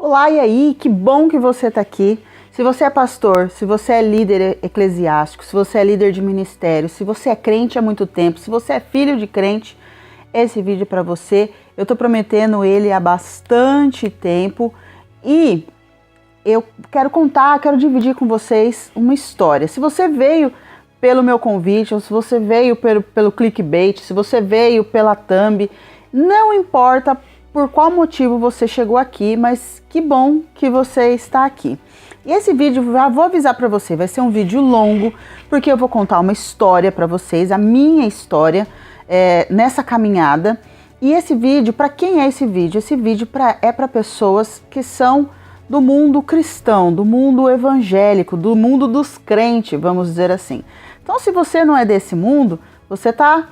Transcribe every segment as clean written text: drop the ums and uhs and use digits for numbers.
Olá, e aí? Que bom que você está aqui. Se você é pastor, se você é líder eclesiástico, se você é líder de ministério, se você é crente há muito tempo, se você é filho de crente, esse vídeo é para você. Eu estou prometendo ele há bastante tempo e eu quero dividir com vocês uma história. Se você veio pelo meu convite, ou se você veio pelo clickbait, se você veio pela thumb, não importa por qual motivo você chegou aqui, mas que bom que você está aqui. E esse vídeo, já vou avisar para você, vai ser um vídeo longo, porque eu vou contar uma história para vocês, a minha história nessa caminhada. E esse vídeo, para quem é esse vídeo? Esse vídeo é para pessoas que são do mundo cristão, do mundo evangélico, do mundo dos crentes, vamos dizer assim. Então, se você não é desse mundo, você está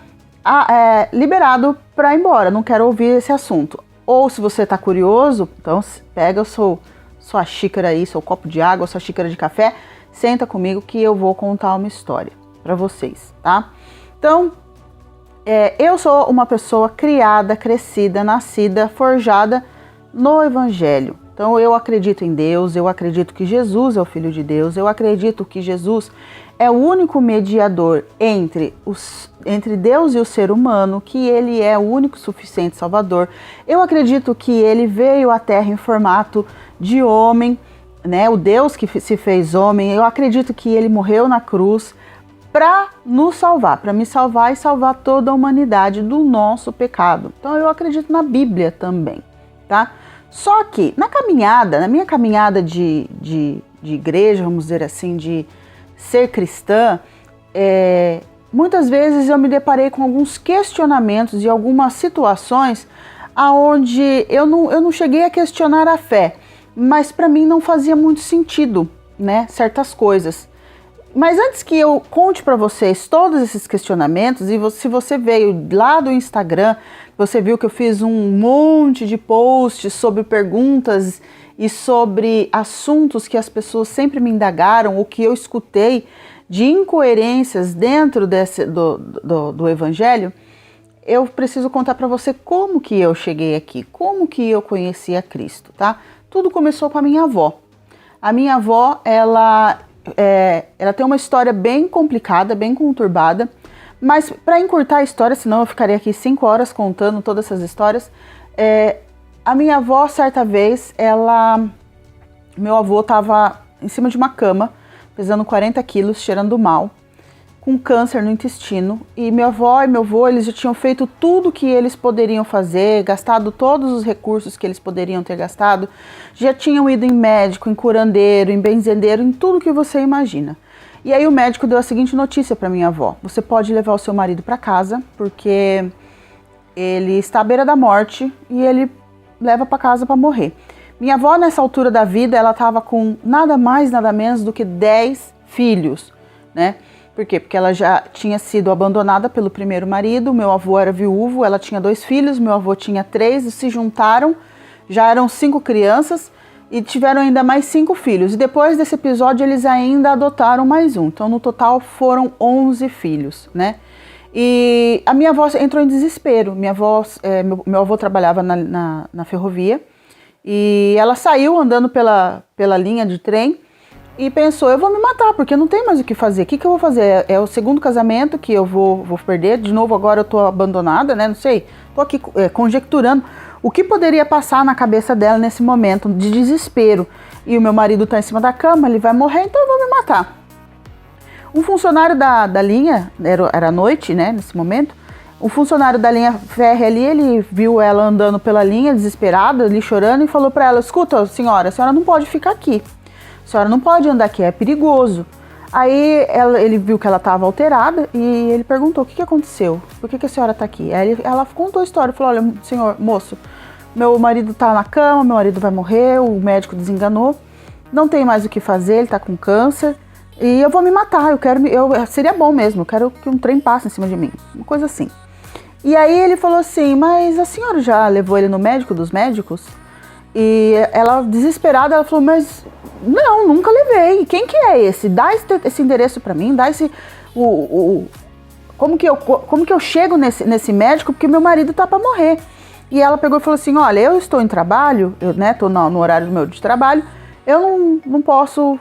liberado para ir embora, não quero ouvir esse assunto. Ou se você está curioso, então pega sua xícara aí, seu copo de água, sua xícara de café, senta comigo que eu vou contar uma história para vocês, tá? Então, eu sou uma pessoa criada, crescida, nascida, forjada no Evangelho. Então eu acredito em Deus, eu acredito que Jesus é o Filho de Deus, eu acredito que Jesus é o único mediador entre Deus e o ser humano, que ele é o único suficiente Salvador. Eu acredito que ele veio à Terra em formato de homem, né? O Deus que se fez homem. Eu acredito que ele morreu na cruz para nos salvar, para me salvar e salvar toda a humanidade do nosso pecado. Então eu acredito na Bíblia também, tá? Só que na minha caminhada de igreja, vamos dizer assim, de ser cristã, muitas vezes eu me deparei com alguns questionamentos e algumas situações onde eu não cheguei a questionar a fé, mas para mim não fazia muito sentido, né, certas coisas. Mas antes que eu conte para vocês todos esses questionamentos, e se você veio lá do Instagram, você viu que eu fiz um monte de posts sobre perguntas e sobre assuntos que as pessoas sempre me indagaram, ou que eu escutei de incoerências dentro do Evangelho, eu preciso contar para você como que eu cheguei aqui, como que eu conheci a Cristo, tá? Tudo começou com a minha avó. A minha avó, ela tem uma história bem complicada, bem conturbada, mas para encurtar a história, senão eu ficaria aqui 5 horas contando todas essas histórias, a minha avó, certa vez, meu avô estava em cima de uma cama, pesando 40 quilos, cheirando mal, com câncer no intestino, e minha avó e meu avô, eles já tinham feito tudo que eles poderiam fazer, gastado todos os recursos que eles poderiam ter gastado, já tinham ido em médico, em curandeiro, em benzendeiro, em tudo que você imagina. E aí o médico deu a seguinte notícia para minha avó: você pode levar o seu marido para casa, porque ele está à beira da morte e ele leva para casa para morrer. Minha avó, nessa altura da vida, ela estava com nada mais, nada menos do que 10 filhos, né? Por quê? Porque ela já tinha sido abandonada pelo primeiro marido, meu avô era viúvo, ela tinha 2 filhos, meu avô tinha 3, se juntaram, já eram 5 crianças e tiveram ainda mais 5 filhos. E depois desse episódio eles ainda adotaram mais um, então no total foram 11 filhos, né? E a minha avó entrou em desespero. Meu avô trabalhava na ferrovia e ela saiu andando pela linha de trem e pensou: eu vou me matar, porque não tem mais o que fazer. O que eu vou fazer? É o segundo casamento que eu vou perder. De novo, agora eu tô abandonada, né? Não sei. Tô aqui conjecturando o que poderia passar na cabeça dela nesse momento de desespero. E o meu marido tá em cima da cama, ele vai morrer, então eu vou me matar. Um funcionário da linha, era noite, né, nesse momento, um funcionário da linha férrea ali, ele viu ela andando pela linha, desesperada, ali chorando, e falou para ela: escuta, senhora, a senhora não pode ficar aqui. A senhora não pode andar aqui, é perigoso. Aí ele viu que ela estava alterada e ele perguntou: o que aconteceu? Por que a senhora está aqui? Aí ela contou a história, falou: olha, senhor, moço, meu marido está na cama, meu marido vai morrer, o médico desenganou, não tem mais o que fazer, ele está com câncer e eu vou me matar, seria bom mesmo, eu quero que um trem passe em cima de mim, uma coisa assim. E aí ele falou assim: mas a senhora já levou ele no médico dos médicos? E ela, desesperada, ela falou: mas não, nunca levei. Quem que é esse? Dá esse endereço pra mim, dá esse... Como que eu chego nesse médico, porque meu marido tá pra morrer. E ela pegou e falou assim, olha, eu estou em trabalho, eu estou no horário meu de trabalho, eu não posso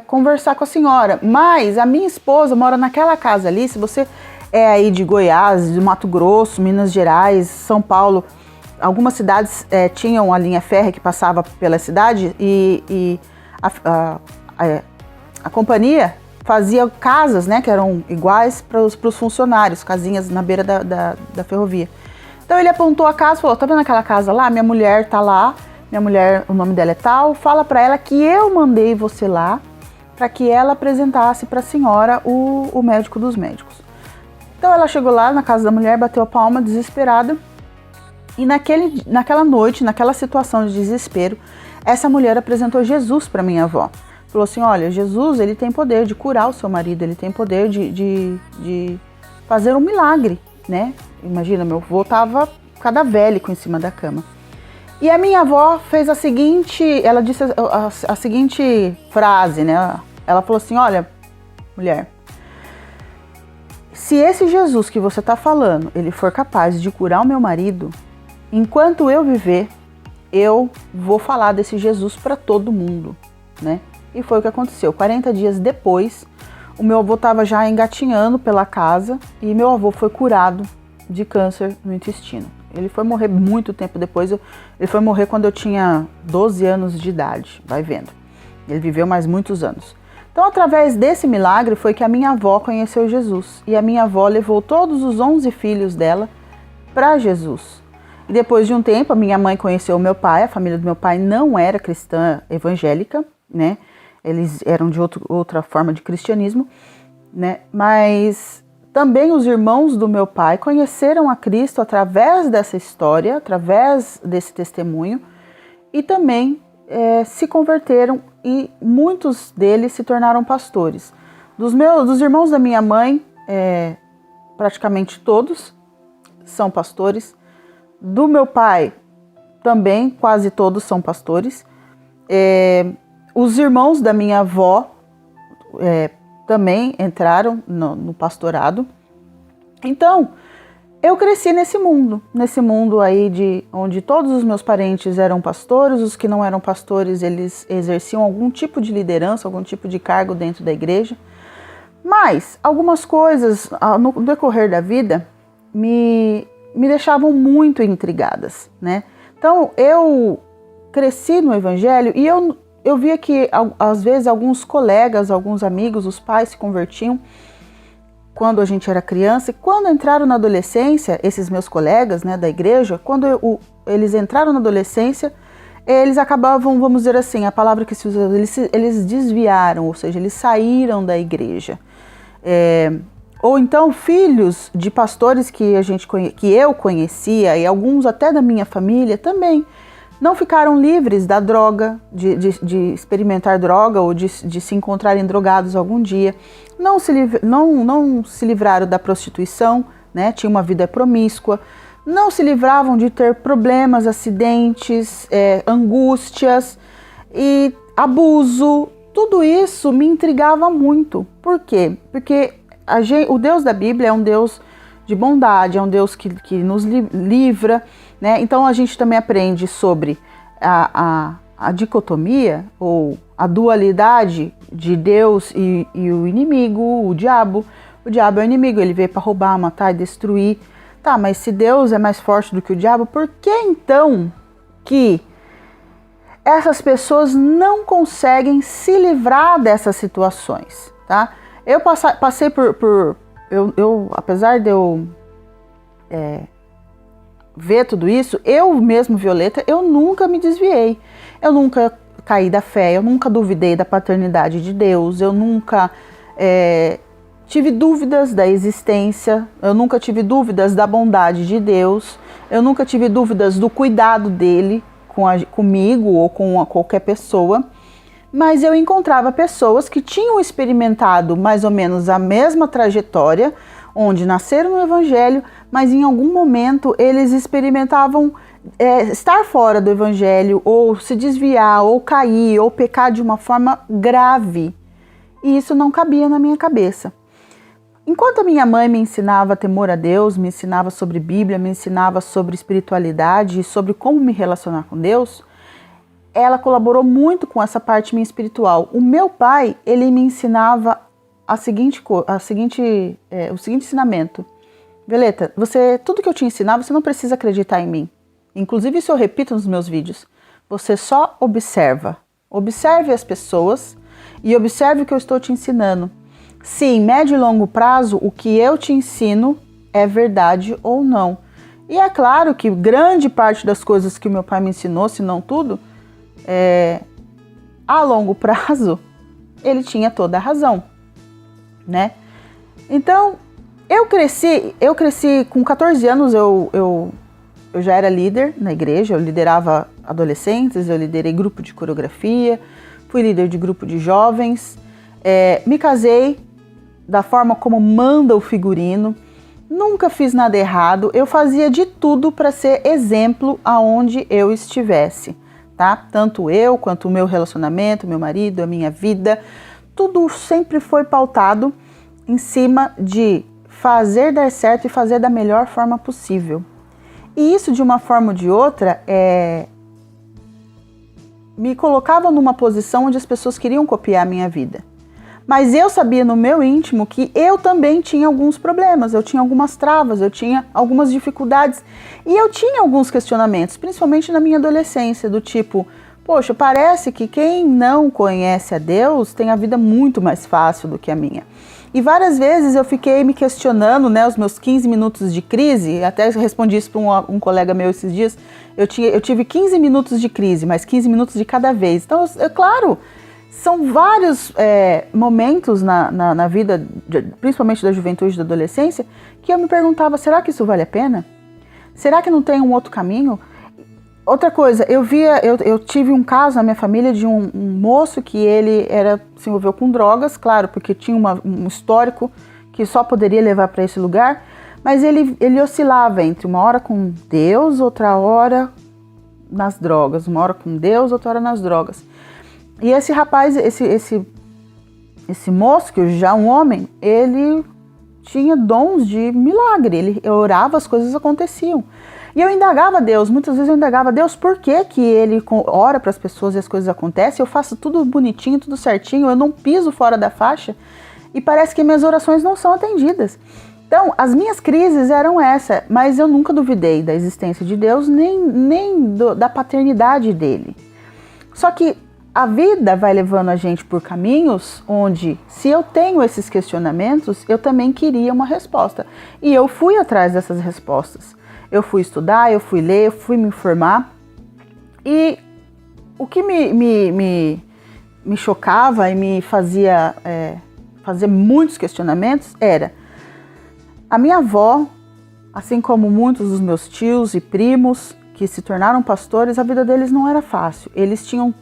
conversar com a senhora, mas a minha esposa mora naquela casa ali, se você é aí de Goiás, de Mato Grosso, Minas Gerais, São Paulo, algumas cidades tinham a linha férrea que passava pela cidade e a companhia fazia casas, né, que eram iguais para os funcionários, casinhas na beira da ferrovia. Então ele apontou a casa e falou, tá vendo aquela casa lá? Minha mulher tá lá, minha mulher, o nome dela é tal, fala para ela que eu mandei você lá para que ela apresentasse para a senhora o médico dos médicos. Então ela chegou lá na casa da mulher, bateu a palma, desesperada, e naquela noite, naquela situação de desespero, essa mulher apresentou Jesus para minha avó. Falou assim, olha, Jesus, ele tem poder de curar o seu marido, ele tem poder de fazer um milagre, né? Imagina, meu avô estava cadavélico em cima da cama. E a minha avó fez ela disse a seguinte frase, né? Ela falou assim, olha, mulher, se esse Jesus que você está falando, ele for capaz de curar o meu marido, enquanto eu viver, eu vou falar desse Jesus para todo mundo, né? E foi o que aconteceu. 40 dias depois, o meu avô estava já engatinhando pela casa e meu avô foi curado de câncer no intestino. Ele foi morrer muito tempo depois, ele foi morrer quando eu tinha 12 anos de idade, vai vendo. Ele viveu mais muitos anos. Então, através desse milagre foi que a minha avó conheceu Jesus. E a minha avó levou todos os 11 filhos dela para Jesus. E depois de um tempo, a minha mãe conheceu o meu pai, a família do meu pai não era cristã evangélica, né? Eles eram de outra forma de cristianismo, né? Mas também os irmãos do meu pai conheceram a Cristo através dessa história, através desse testemunho, e também se converteram e muitos deles se tornaram pastores. Dos irmãos da minha mãe, praticamente todos são pastores. Do meu pai, também quase todos são pastores. Os irmãos da minha avó também entraram no pastorado. Então, eu cresci nesse mundo aí onde todos os meus parentes eram pastores, os que não eram pastores, eles exerciam algum tipo de liderança, algum tipo de cargo dentro da igreja. Mas algumas coisas no decorrer da vida me deixavam muito intrigadas, né? Então, eu cresci no evangelho e eu via que às vezes alguns colegas, alguns amigos, os pais se convertiam quando a gente era criança, e quando entraram na adolescência, esses meus colegas, né, da igreja, quando eles entraram na adolescência, eles acabavam, vamos dizer assim, a palavra que se usa, eles desviaram, ou seja, eles saíram da igreja. Ou então filhos de pastores que eu conhecia, e alguns até da minha família também, não ficaram livres da droga, de experimentar droga ou de se encontrarem drogados algum dia. Não se livraram da prostituição, né? Tinha uma vida promíscua. Não se livravam de ter problemas, acidentes, angústias e abuso. Tudo isso me intrigava muito. Por quê? Porque o Deus da Bíblia é um Deus de bondade, é um Deus que nos livra, né? Então a gente também aprende sobre a dicotomia ou a dualidade de Deus e o inimigo, o diabo. O diabo é o inimigo, ele veio para roubar, matar e destruir. Tá, mas se Deus é mais forte do que o diabo, por que então que essas pessoas não conseguem se livrar dessas situações, tá? Eu passei apesar de eu ver tudo isso, eu mesmo, Violeta, eu nunca me desviei. Eu nunca caí da fé, eu nunca duvidei da paternidade de Deus, eu nunca tive dúvidas da existência, eu nunca tive dúvidas da bondade de Deus, eu nunca tive dúvidas do cuidado dele comigo ou com qualquer pessoa. Mas eu encontrava pessoas que tinham experimentado mais ou menos a mesma trajetória, onde nasceram no Evangelho, mas em algum momento eles experimentavam estar fora do Evangelho, ou se desviar, ou cair, ou pecar de uma forma grave. E isso não cabia na minha cabeça. Enquanto a minha mãe me ensinava temor a Deus, me ensinava sobre Bíblia, me ensinava sobre espiritualidade e sobre como me relacionar com Deus, ela colaborou muito com essa parte minha espiritual. O meu pai, ele me ensinava o seguinte ensinamento. Violeta, tudo que eu te ensinar, você não precisa acreditar em mim. Inclusive isso eu repito nos meus vídeos. Você só observa. Observe as pessoas e observe o que eu estou te ensinando. Se em médio e longo prazo o que eu te ensino é verdade ou não. E é claro que grande parte das coisas que o meu pai me ensinou, se não tudo, a longo prazo, ele tinha toda a razão, né? Então, eu cresci com 14 anos, eu já era líder na igreja, eu liderava adolescentes, eu liderei grupo de coreografia, fui líder de grupo de jovens, me casei da forma como manda o figurino, nunca fiz nada errado, eu fazia de tudo para ser exemplo aonde eu estivesse, tá? Tanto eu quanto o meu relacionamento, meu marido, a minha vida, tudo sempre foi pautado em cima de fazer dar certo e fazer da melhor forma possível. E isso, de uma forma ou de outra, me colocava numa posição onde as pessoas queriam copiar a minha vida. Mas eu sabia no meu íntimo que eu também tinha alguns problemas, eu tinha algumas travas, eu tinha algumas dificuldades e eu tinha alguns questionamentos, principalmente na minha adolescência, do tipo, poxa, parece que quem não conhece a Deus tem a vida muito mais fácil do que a minha. E várias vezes eu fiquei me questionando, né, os meus 15 minutos de crise, até respondi isso para um colega meu esses dias, eu tive 15 minutos de crise, mas 15 minutos de cada vez. Então, claro, são vários momentos na vida, principalmente da juventude e da adolescência, que eu me perguntava, será que isso vale a pena? Será que não tem um outro caminho? Outra coisa, eu tive um caso na minha família de um moço que ele se envolveu com drogas, claro, porque tinha um histórico que só poderia levar para esse lugar, mas ele oscilava entre uma hora com Deus, outra hora nas drogas, uma hora com Deus, outra hora nas drogas. E esse rapaz, esse moço, que já é um homem, ele tinha dons de milagre, ele orava, as coisas aconteciam. E eu indagava a Deus, muitas vezes eu indagava a Deus por que ele ora para as pessoas e as coisas acontecem, eu faço tudo bonitinho, tudo certinho, eu não piso fora da faixa e parece que minhas orações não são atendidas. Então, as minhas crises eram essa, mas eu nunca duvidei da existência de Deus, nem da paternidade dele. Só que a vida vai levando a gente por caminhos onde, se eu tenho esses questionamentos, eu também queria uma resposta. E eu fui atrás dessas respostas. Eu fui estudar, eu fui ler, eu fui me informar. E o que me chocava e me fazia fazer muitos questionamentos era a minha avó, assim como muitos dos meus tios e primos que se tornaram pastores, a vida deles não era fácil. Eles tinham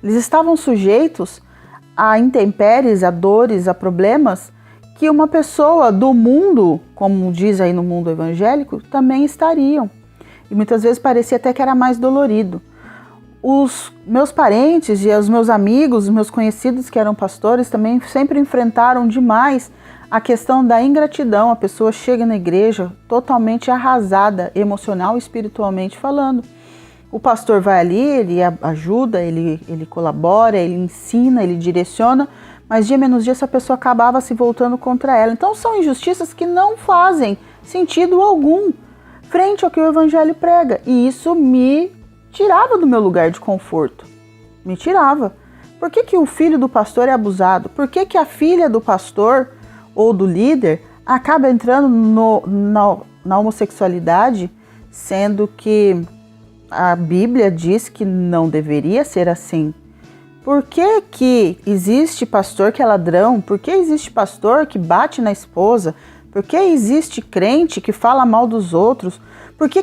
eles estavam sujeitos a intempéries, a dores, a problemas que uma pessoa do mundo, como diz aí no mundo evangélico, também estariam. E muitas vezes parecia até que era mais dolorido. Os meus parentes e os meus amigos, os meus conhecidos que eram pastores também sempre enfrentaram demais a questão da ingratidão. A pessoa chega na igreja totalmente arrasada, emocional e espiritualmente falando. O pastor vai ali, ele ajuda, ele colabora, ele ensina, ele direciona, mas dia menos dia essa pessoa acabava se voltando contra ela. Então são injustiças que não fazem sentido algum frente ao que o evangelho prega. E isso me tirava do meu lugar de conforto. Me tirava. Por que o filho do pastor é abusado? Por que a filha do pastor ou do líder acaba entrando na homossexualidade, sendo que a Bíblia diz que não deveria ser assim? Por que existe pastor que é ladrão? Por que existe pastor que bate na esposa? Por que existe crente que fala mal dos outros? Por que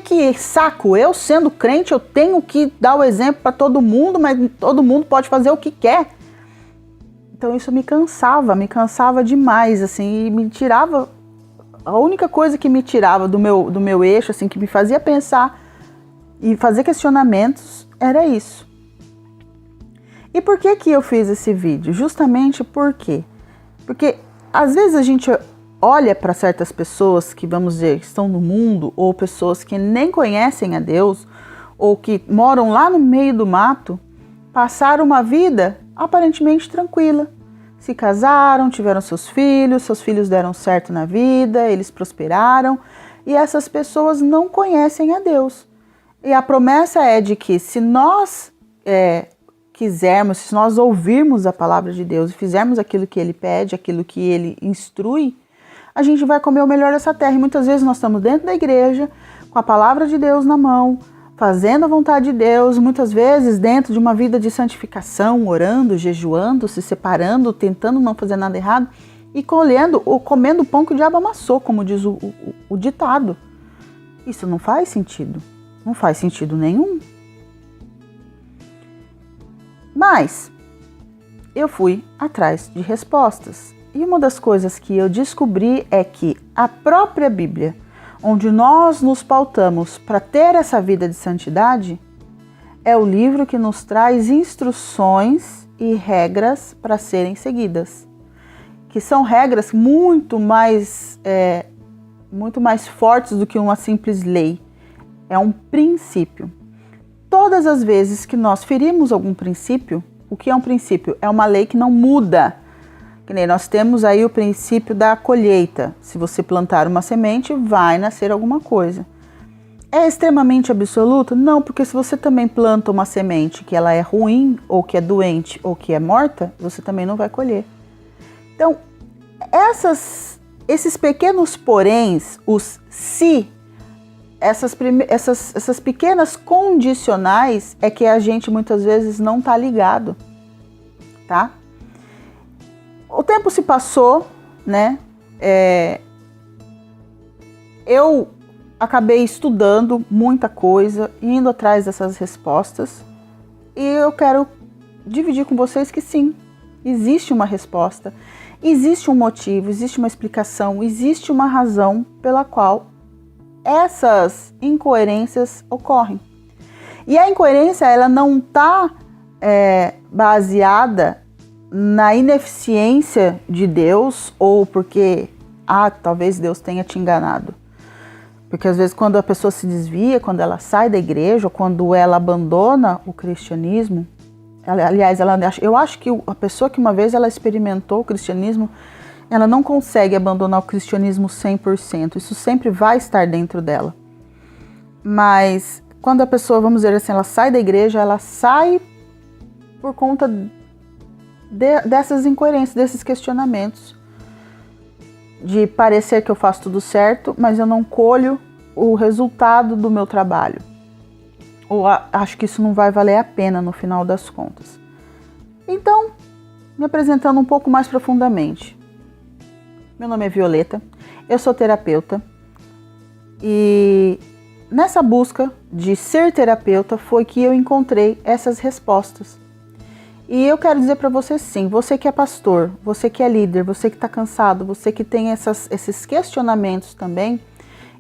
eu sendo crente, eu tenho que dar o exemplo para todo mundo, mas todo mundo pode fazer o que quer? Então isso me cansava demais, assim, e me tirava. A única coisa que me tirava do meu eixo, assim, que me fazia pensar e fazer questionamentos, era isso. E por que eu fiz esse vídeo? Justamente porque às vezes a gente olha para certas pessoas que, vamos dizer, estão no mundo, ou pessoas que nem conhecem a Deus, ou que moram lá no meio do mato, passaram uma vida aparentemente tranquila. Se casaram, tiveram seus filhos deram certo na vida, eles prosperaram, e essas pessoas não conhecem a Deus. E a promessa é de que se nós quisermos, se nós ouvirmos a palavra de Deus e fizermos aquilo que Ele pede, aquilo que Ele instrui, a gente vai comer o melhor dessa terra. E muitas vezes nós estamos dentro da igreja, com a palavra de Deus na mão, fazendo a vontade de Deus, muitas vezes dentro de uma vida de santificação, orando, jejuando, se separando, tentando não fazer nada errado, e colhendo ou comendo o pão que o diabo amassou, como diz o ditado. Isso não faz sentido. Não faz sentido nenhum. Mas eu fui atrás de respostas. E uma das coisas que eu descobri é que a própria Bíblia, onde nós nos pautamos para ter essa vida de santidade, é o livro que nos traz instruções e regras para serem seguidas. Que são regras muito mais fortes do que uma simples lei. É um princípio. Todas as vezes que nós ferimos algum princípio, o que é um princípio? É uma lei que não muda. Que nem nós temos aí o princípio da colheita. Se você plantar uma semente, vai nascer alguma coisa. É extremamente absoluto? Não, porque se você também planta uma semente que ela é ruim, ou que é doente, ou que é morta, você também não vai colher. Então, esses pequenos poréns, os se, essas pequenas condicionais é que a gente muitas vezes não está ligado, tá? O tempo se passou, né? Eu acabei estudando muita coisa, indo atrás dessas respostas, e eu quero dividir com vocês que sim, existe uma resposta, existe um motivo, existe uma explicação, existe uma razão pela qual essas incoerências ocorrem. E a incoerência, ela não está baseada na ineficiência de Deus ou porque, talvez Deus tenha te enganado. Porque às vezes quando a pessoa se desvia, quando ela sai da igreja, ou quando ela abandona o cristianismo, eu acho que a pessoa que uma vez ela experimentou o cristianismo, ela não consegue abandonar o cristianismo 100%. Isso sempre vai estar dentro dela. Mas quando a pessoa, vamos dizer assim, ela sai da igreja, ela sai por conta dessas incoerências, desses questionamentos, de parecer que eu faço tudo certo, mas eu não colho o resultado do meu trabalho. Ou acho que isso não vai valer a pena no final das contas. Então, me apresentando um pouco mais profundamente. Meu nome é Violeta, eu sou terapeuta e nessa busca de ser terapeuta foi que eu encontrei essas respostas. E eu quero dizer para você sim, você que é pastor, você que é líder, você que está cansado, você que tem esses questionamentos também,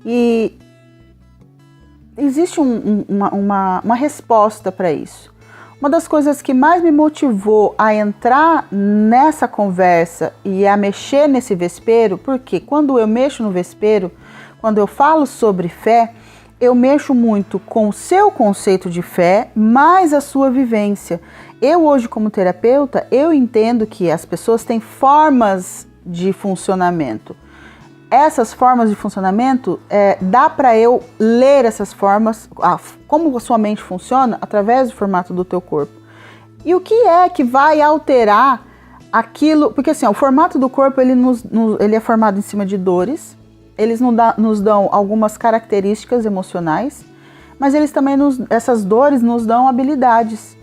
e existe uma resposta para isso. Uma das coisas que mais me motivou a entrar nessa conversa e a mexer nesse vespeiro, porque quando eu mexo no vespeiro, quando eu falo sobre fé, eu mexo muito com o seu conceito de fé, mais a sua vivência. Eu hoje como terapeuta, eu entendo que as pessoas têm formas de funcionamento. Essas formas de funcionamento, dá para eu ler essas formas, como a sua mente funciona, através do formato do teu corpo. E o que é que vai alterar aquilo? Porque assim, o formato do corpo, ele é formado em cima de dores, eles nos dão algumas características emocionais, mas eles também essas dores nos dão habilidades.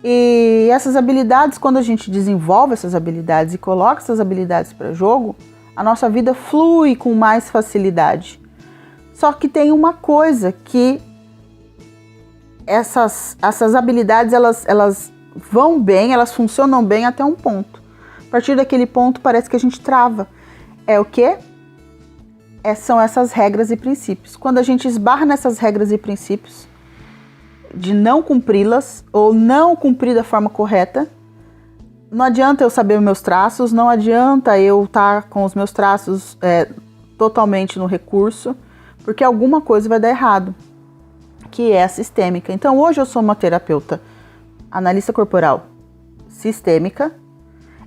E essas habilidades, quando a gente desenvolve essas habilidades e coloca essas habilidades para jogo, a nossa vida flui com mais facilidade. Só que tem uma coisa que essas habilidades, elas vão bem, elas funcionam bem até um ponto. A partir daquele ponto parece que a gente trava. É o quê? São essas regras e princípios. Quando a gente esbarra nessas regras e princípios, de não cumpri-las ou não cumprir da forma correta, não adianta eu saber os meus traços, não adianta eu estar com os meus traços totalmente no recurso, porque alguma coisa vai dar errado, que é a sistêmica. Então hoje eu sou uma terapeuta analista corporal sistêmica,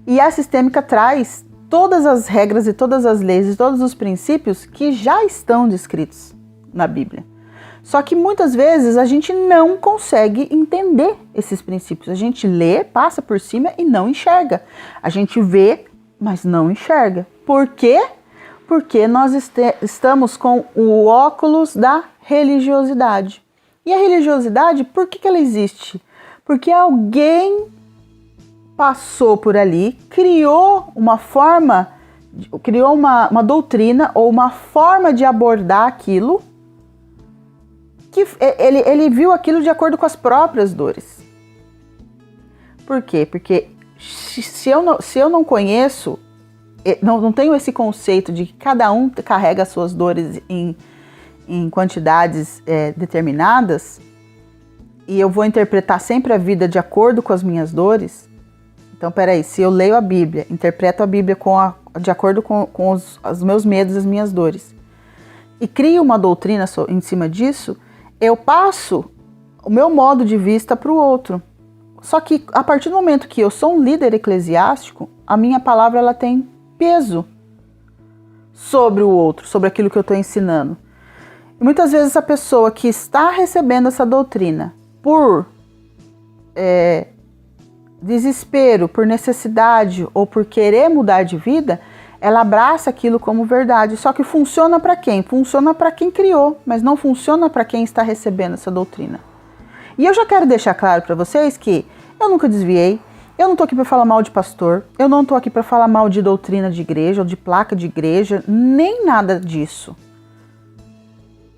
e a sistêmica traz todas as regras e todas as leis e todos os princípios que já estão descritos na Bíblia. Só que muitas vezes a gente não consegue entender esses princípios. A gente lê, passa por cima e não enxerga. A gente vê, mas não enxerga. Por quê? Porque nós estamos com o óculos da religiosidade. E a religiosidade, por que ela existe? Porque alguém passou por ali, criou uma forma, criou uma doutrina ou uma forma de abordar aquilo, que ele viu aquilo de acordo com as próprias dores. Por quê? Porque se eu não conheço, não tenho esse conceito de que cada um carrega as suas dores em quantidades determinadas, e eu vou interpretar sempre a vida de acordo com as minhas dores. Então, peraí, se eu leio a Bíblia, interpreto a Bíblia de acordo com os meus medos, as minhas dores, e crio uma doutrina em cima disso, eu passo o meu modo de vista para o outro. Só que a partir do momento que eu sou um líder eclesiástico, a minha palavra ela tem peso sobre o outro, sobre aquilo que eu estou ensinando. E muitas vezes a pessoa que está recebendo essa doutrina por desespero, por necessidade ou por querer mudar de vida, ela abraça aquilo como verdade. Só que funciona para quem? Funciona para quem criou, mas não funciona para quem está recebendo essa doutrina. E eu já quero deixar claro para vocês que eu nunca desviei, eu não estou aqui para falar mal de pastor, eu não estou aqui para falar mal de doutrina de igreja ou de placa de igreja, nem nada disso.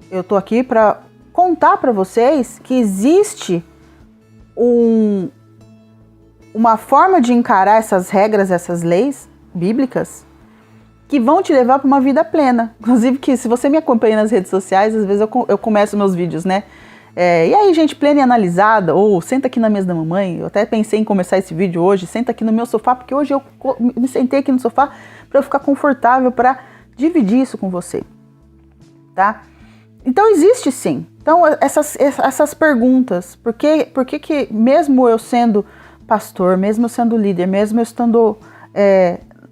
Eu estou aqui para contar para vocês que existe uma forma de encarar essas regras, essas leis bíblicas, que vão te levar para uma vida plena. Inclusive, que se você me acompanha nas redes sociais, às vezes eu começo meus vídeos, né? E aí, gente, plena e analisada, ou senta aqui na mesa da mamãe. Eu até pensei em começar esse vídeo hoje, senta aqui no meu sofá, porque hoje eu me sentei aqui no sofá para eu ficar confortável, para dividir isso com você, tá? Então existe sim. Então essas perguntas, por que mesmo eu sendo pastor, mesmo eu sendo líder, mesmo eu estando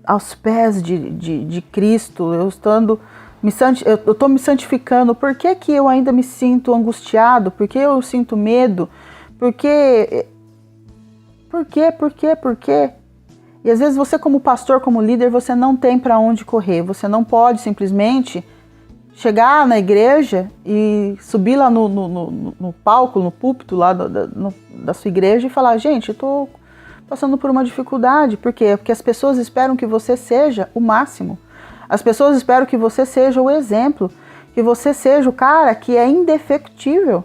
aos pés de Cristo, eu estou me santificando, por que eu ainda me sinto angustiado? Por que eu sinto medo? Por quê? E às vezes você como pastor, como líder, você não tem para onde correr, você não pode simplesmente chegar na igreja e subir lá no palco, no púlpito lá da sua igreja e falar, gente, eu estou passando por uma dificuldade. Por quê? Porque as pessoas esperam que você seja o máximo. As pessoas esperam que você seja o exemplo, que você seja o cara que é indefectível.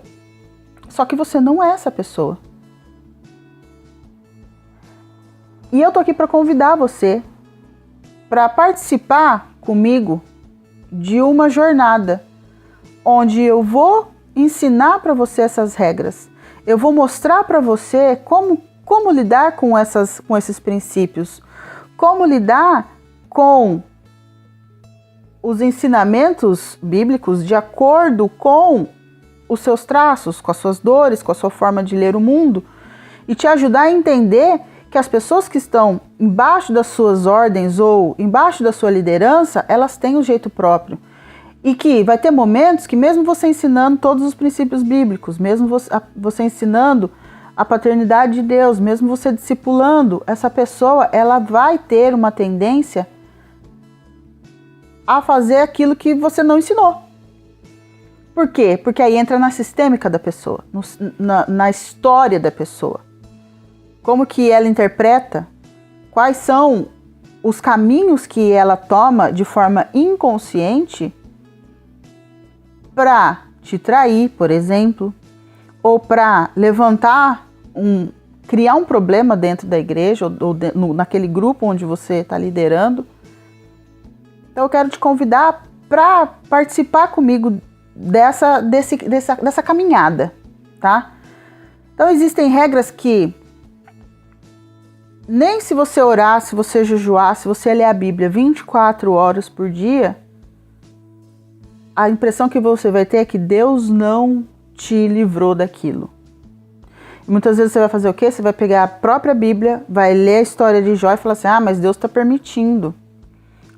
Só que você não é essa pessoa. E eu tô aqui para convidar você para participar comigo de uma jornada onde eu vou ensinar para você essas regras. Eu vou mostrar para você como lidar com esses princípios, como lidar com os ensinamentos bíblicos de acordo com os seus traços, com as suas dores, com a sua forma de ler o mundo, e te ajudar a entender que as pessoas que estão embaixo das suas ordens ou embaixo da sua liderança, elas têm um jeito próprio. E que vai ter momentos que mesmo você ensinando todos os princípios bíblicos, mesmo você ensinando a paternidade de Deus, mesmo você discipulando, essa pessoa, ela vai ter uma tendência a fazer aquilo que você não ensinou. Por quê? Porque aí entra na sistêmica da pessoa, na história da pessoa. Como que ela interpreta, quais são os caminhos que ela toma de forma inconsciente para te trair, por exemplo, ou para criar um problema dentro da igreja ou naquele grupo onde você está liderando. Então eu quero te convidar para participar comigo dessa caminhada, tá? Então existem regras que Nem se você orar, se você jejuar, se você ler a Bíblia 24 horas por dia, a impressão que você vai ter é que Deus não te livrou daquilo. E muitas vezes você vai fazer o quê? Você vai pegar a própria Bíblia, vai ler a história de Jó e falar assim, mas Deus está permitindo.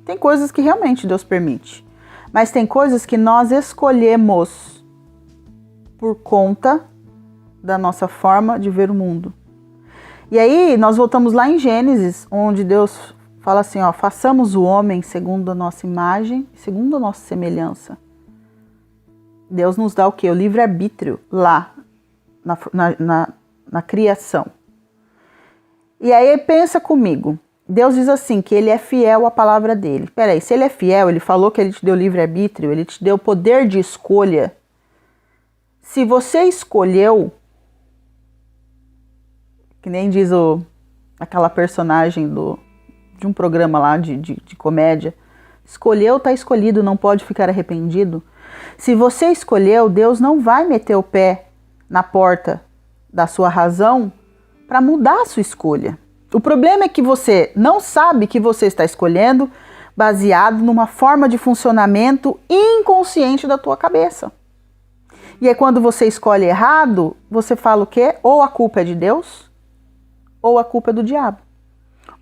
Tem coisas que realmente Deus permite. Mas tem coisas que nós escolhemos por conta da nossa forma de ver o mundo. E aí nós voltamos lá em Gênesis, onde Deus fala assim, façamos o homem segundo a nossa imagem, segundo a nossa semelhança. Deus nos dá o quê? O livre-arbítrio lá na criação. E aí pensa comigo, Deus diz assim, que ele é fiel à palavra dele. Peraí, se ele é fiel, ele falou que ele te deu livre-arbítrio, ele te deu poder de escolha. Se você escolheu, que nem diz aquela personagem de um programa lá de comédia, escolheu, tá escolhido, não pode ficar arrependido. Se você escolheu, Deus não vai meter o pé na porta da sua razão para mudar a sua escolha. O problema é que você não sabe que você está escolhendo baseado numa forma de funcionamento inconsciente da tua cabeça. E aí quando você escolhe errado, você fala o quê? Ou a culpa é de Deus, ou a culpa é do diabo.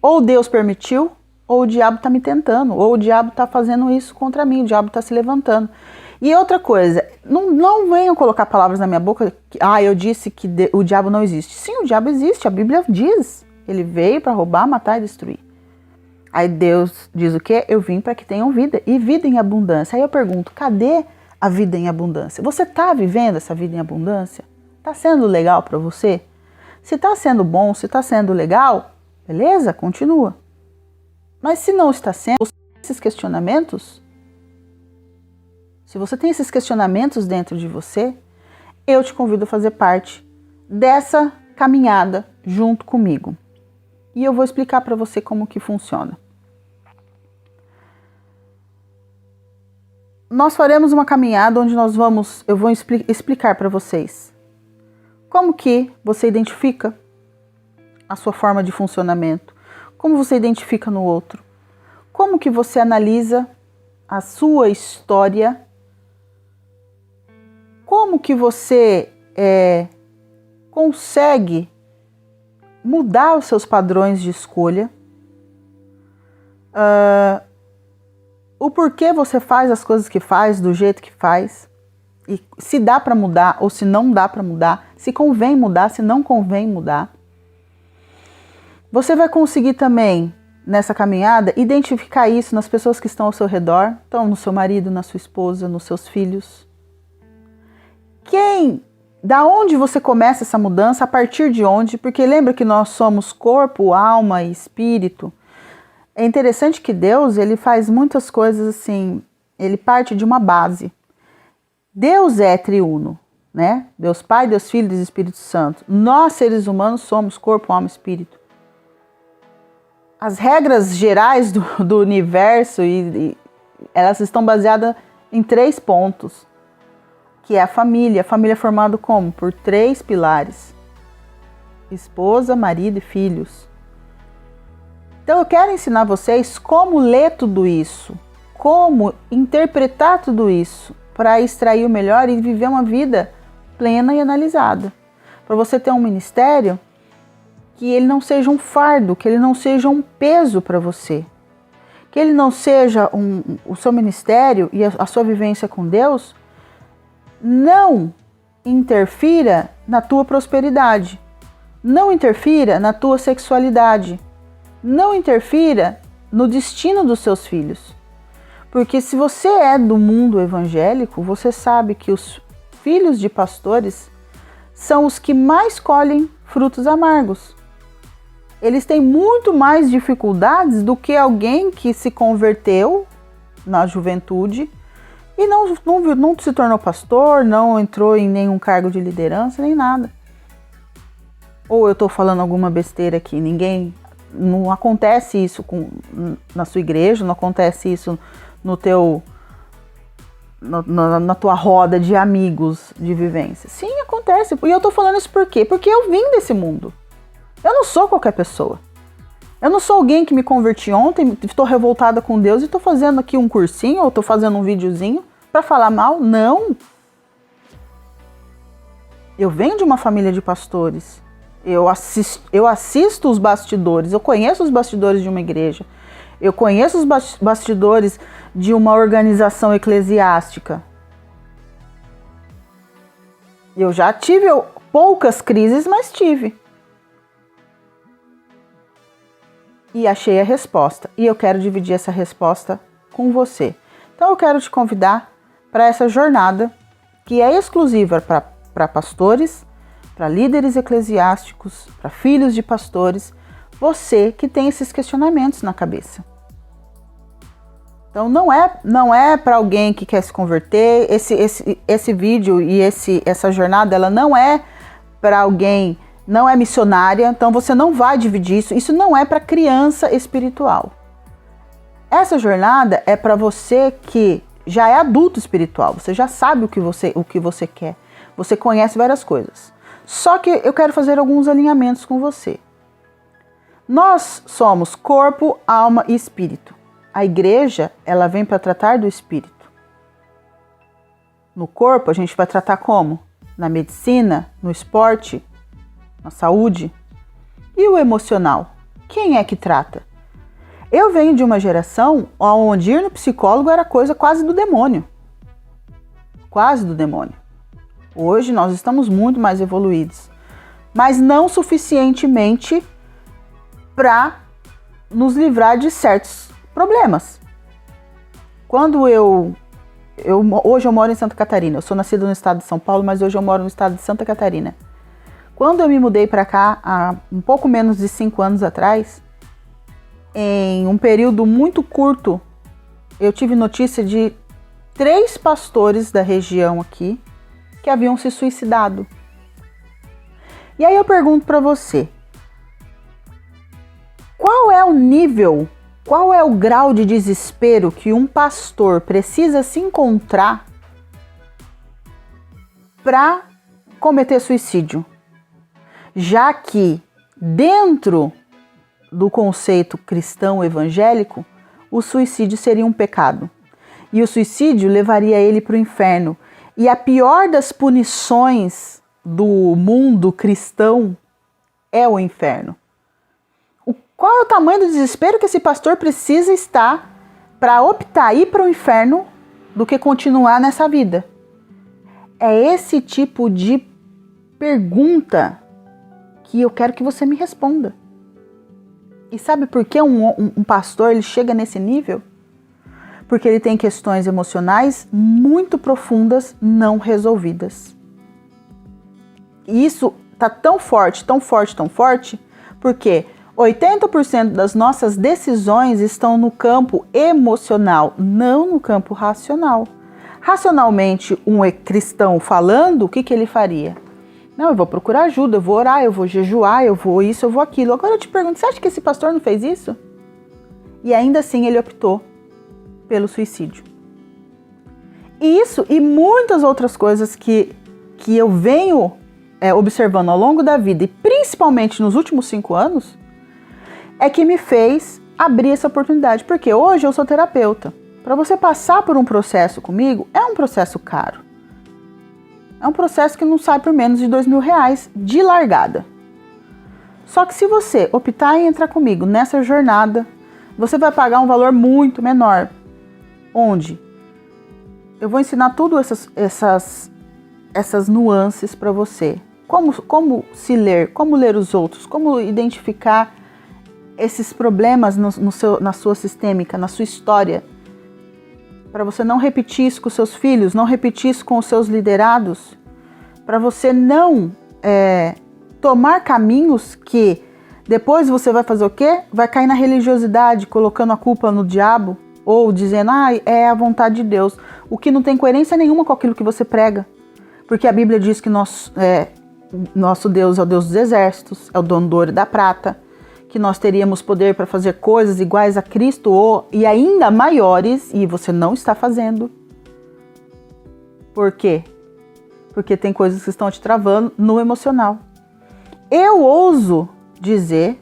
Ou Deus permitiu, ou o diabo está me tentando, ou o diabo está fazendo isso contra mim, o diabo está se levantando. E outra coisa, não venham colocar palavras na minha boca, eu disse que o diabo não existe. Sim, o diabo existe, a Bíblia diz. Ele veio para roubar, matar e destruir. Aí Deus diz o quê? Eu vim para que tenham vida, e vida em abundância. Aí eu pergunto, cadê a vida em abundância? Você está vivendo essa vida em abundância? Está sendo legal para você? Se está sendo bom, se está sendo legal, beleza, continua. Mas se não está sendo, esses questionamentos, se você tem esses questionamentos dentro de você, eu te convido a fazer parte dessa caminhada junto comigo. E eu vou explicar para você como que funciona. Nós faremos uma caminhada onde eu vou explicar para vocês como que você identifica a sua forma de funcionamento, como você identifica no outro, como que você analisa a sua história, como que você consegue mudar os seus padrões de escolha, o porquê você faz as coisas que faz, do jeito que faz, e se dá para mudar ou se não dá para mudar, se convém mudar, se não convém mudar. Você vai conseguir também, nessa caminhada, identificar isso nas pessoas que estão ao seu redor, então no seu marido, na sua esposa, nos seus filhos. Da onde você começa essa mudança, a partir de onde? Porque lembra que nós somos corpo, alma e espírito. É interessante que Deus, ele faz muitas coisas assim, ele parte de uma base. Deus é triuno, né? Deus Pai, Deus Filho e Deus Espírito Santo. Nós, seres humanos, somos corpo, alma e espírito. As regras gerais do universo, elas estão baseadas em 3 pontos. Que é a família formada como? Por 3 pilares. Esposa, marido e filhos. Então eu quero ensinar vocês como ler tudo isso, como interpretar tudo isso, para extrair o melhor e viver uma vida plena e analisada. Para você ter um ministério que ele não seja um fardo, que ele não seja um peso para você. Que ele não seja o seu ministério e a sua vivência com Deus não interfira na tua prosperidade, não interfira na tua sexualidade, não interfira no destino dos seus filhos. Porque se você é do mundo evangélico, você sabe que os filhos de pastores são os que mais colhem frutos amargos. Eles têm muito mais dificuldades do que alguém que se converteu na juventude e não se tornou pastor, não entrou em nenhum cargo de liderança, nem nada. Ou eu estou falando alguma besteira aqui, não acontece isso na sua igreja, não acontece isso na tua roda de amigos de vivência. Sim, acontece. E eu estou falando isso por quê? Porque eu vim desse mundo. Eu não sou qualquer pessoa. Eu não sou alguém que me converti ontem, estou revoltada com Deus e estou fazendo aqui um cursinho ou estou fazendo um videozinho para falar mal. Não. Eu venho de uma família de pastores. Eu assisto os bastidores. Eu conheço os bastidores de uma igreja. Eu conheço os bastidores de uma organização eclesiástica. Eu já tive poucas crises, mas tive. E achei a resposta. E eu quero dividir essa resposta com você. Então eu quero te convidar para essa jornada que é exclusiva para pastores, para líderes eclesiásticos, para filhos de pastores, você que tem esses questionamentos na cabeça. Então não é para alguém que quer se converter. Esse vídeo e essa jornada, ela não é para alguém, não é missionária, então você não vai dividir isso. Isso não é para criança espiritual. Essa jornada é para você que já é adulto espiritual, você já sabe o que você quer, você conhece várias coisas. Só que eu quero fazer alguns alinhamentos com você. Nós somos corpo, alma e espírito. A igreja, ela vem para tratar do espírito. No corpo, a gente vai tratar como? Na medicina, no esporte, na saúde. E o emocional? Quem é que trata? Eu venho de uma geração onde ir no psicólogo era coisa quase do demônio. Quase do demônio. Hoje nós estamos muito mais evoluídos, mas não suficientemente para nos livrar de certos problemas. Quando hoje eu moro em Santa Catarina, eu sou nascida no estado de São Paulo, mas hoje eu moro no estado de Santa Catarina. Quando eu me mudei para cá, há um pouco menos de 5 anos atrás, em um período muito curto, eu tive notícia de 3 pastores da região aqui que haviam se suicidado. E aí eu pergunto para você, qual é o nível, qual é o grau de desespero que um pastor precisa se encontrar para cometer suicídio? Já que dentro do conceito cristão evangélico, o suicídio seria um pecado. E o suicídio levaria ele para o inferno. E a pior das punições do mundo cristão é o inferno. Qual é o tamanho do desespero que esse pastor precisa estar para optar ir para o inferno do que continuar nessa vida? É esse tipo de pergunta que eu quero que você me responda. E sabe por que um pastor ele chega nesse nível? Porque ele tem questões emocionais muito profundas, não resolvidas. E isso está tão forte, porque 80% das nossas decisões estão no campo emocional, não no campo racional. Racionalmente, um cristão falando, o que ele faria? Não, eu vou procurar ajuda, eu vou orar, eu vou jejuar, eu vou isso, eu vou aquilo. Agora eu te pergunto, você acha que esse pastor não fez isso? E ainda assim ele optou pelo suicídio. E isso e muitas outras coisas que eu venho observando ao longo da vida, e principalmente nos últimos 5 anos, é que me fez abrir essa oportunidade. Porque hoje eu sou terapeuta. Para você passar por um processo comigo, é um processo caro. É um processo que não sai por menos de R$2.000 de largada. Só que se você optar em entrar comigo nessa jornada, você vai pagar um valor muito menor. Onde eu vou ensinar tudo essas nuances para você. Como se ler, como ler os outros, como identificar esses problemas na sua sistêmica, na sua história. Para você não repetir isso com seus filhos, não repetir isso com os seus liderados. Para você não tomar caminhos que depois você vai fazer o quê? Vai cair na religiosidade, colocando a culpa no diabo. Ou dizendo, é a vontade de Deus. O que não tem coerência nenhuma com aquilo que você prega. Porque a Bíblia diz que nosso Deus é o Deus dos exércitos, é o dono do ouro e da prata. Que nós teríamos poder para fazer coisas iguais a Cristo e ainda maiores, e você não está fazendo. Por quê? Porque tem coisas que estão te travando no emocional. Eu ouso dizer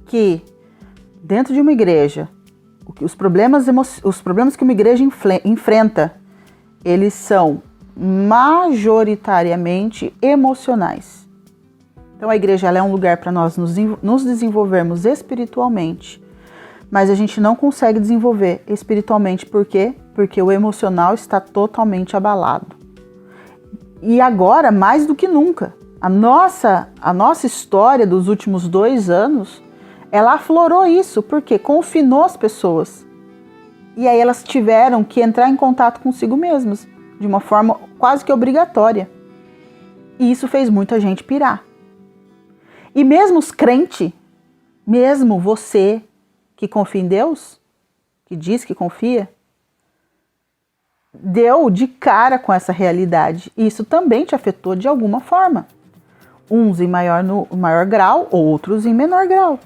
que dentro de uma igreja, os problemas que uma igreja enfrenta, eles são majoritariamente emocionais. Então a igreja ela é um lugar para nós nos desenvolvermos espiritualmente, mas a gente não consegue desenvolver espiritualmente. Por quê? Porque o emocional está totalmente abalado. E agora, mais do que nunca, a nossa história dos últimos 2 anos, ela aflorou isso, porque confinou as pessoas. E aí elas tiveram que entrar em contato consigo mesmas, de uma forma quase que obrigatória. E isso fez muita gente pirar. E mesmo os crentes, mesmo você que confia em Deus, que diz que confia, deu de cara com essa realidade. E isso também te afetou de alguma forma. Uns em maior grau, outros em menor grau.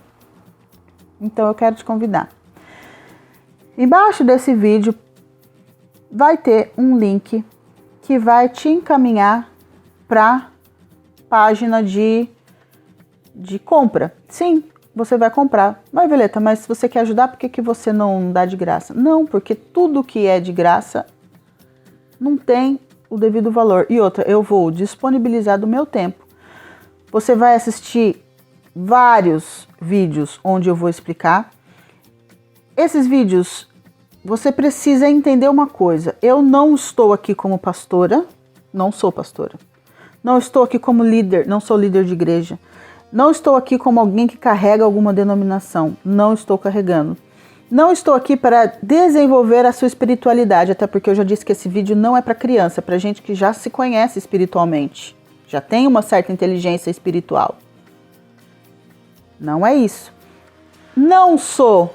Então eu quero te convidar. Embaixo desse vídeo vai ter um link que vai te encaminhar para a página de compra. Sim, você vai comprar. Mas, Violeta, mas se você quer ajudar, por que você não dá de graça? Não, porque tudo que é de graça não tem o devido valor. E outra, eu vou disponibilizar do meu tempo. Você vai assistir vários vídeos onde eu vou explicar. Esses vídeos, você precisa entender uma coisa. Eu não estou aqui como pastora, não sou pastora. Não estou aqui como líder, não sou líder de igreja. Não estou aqui como alguém que carrega alguma denominação. Não estou carregando. Não estou aqui para desenvolver a sua espiritualidade, até porque eu já disse que esse vídeo não é para criança, é para gente que já se conhece espiritualmente, já tem uma certa inteligência espiritual. Não é isso. Não sou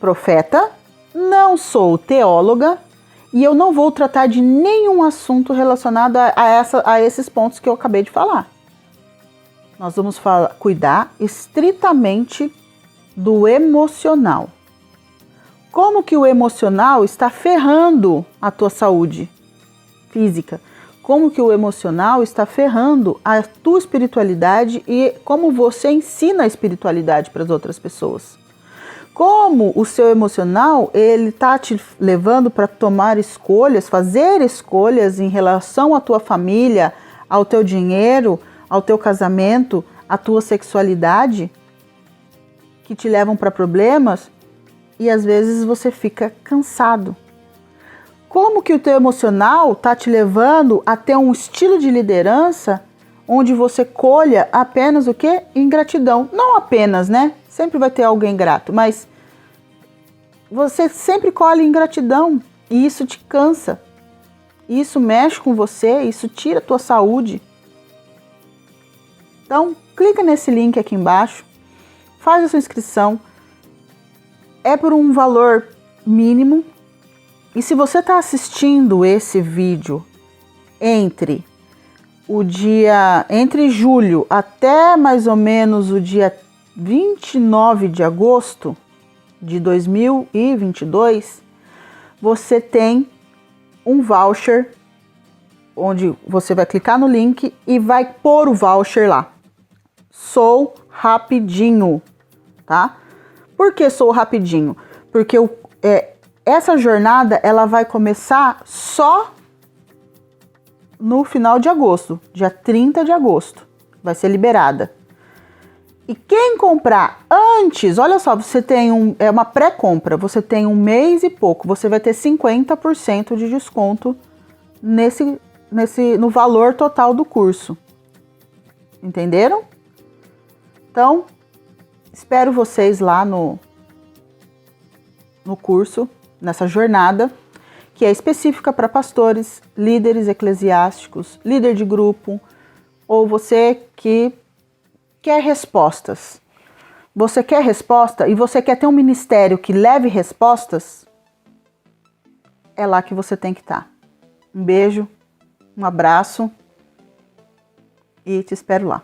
profeta, não sou teóloga e eu não vou tratar de nenhum assunto relacionado a esses pontos que eu acabei de falar. Nós vamos cuidar estritamente do emocional. Como que o emocional está ferrando a tua saúde física? Como que o emocional está ferrando a tua espiritualidade e como você ensina a espiritualidade para as outras pessoas? Como o seu emocional ele está te levando para tomar escolhas, fazer escolhas em relação à tua família, ao teu dinheiro, ao teu casamento, à tua sexualidade, que te levam para problemas e às vezes você fica cansado. Como que o teu emocional está te levando a ter um estilo de liderança onde você colha apenas o quê? Ingratidão. Não apenas, né? Sempre vai ter alguém grato, mas você sempre colhe ingratidão e isso te cansa. Isso mexe com você, isso tira a tua saúde. Então, clica nesse link aqui embaixo, faz a sua inscrição. É por um valor mínimo. E se você está assistindo esse vídeo entre julho até mais ou menos o dia 29 de agosto de 2022, você tem um voucher, onde você vai clicar no link e vai pôr o voucher lá. Sou rapidinho, tá? Por que sou rapidinho? Porque essa jornada ela vai começar só no final de agosto, dia 30 de agosto, vai ser liberada. E quem comprar antes, olha só, você tem uma pré-compra, você tem 1 mês e pouco, você vai ter 50% de desconto no valor total do curso. Entenderam? Então, espero vocês lá no curso, nessa jornada, que é específica para pastores, líderes eclesiásticos, líder de grupo, ou você que quer respostas. Você quer resposta e você quer ter um ministério que leve respostas? É lá que você tem que estar. Um beijo, um abraço e te espero lá.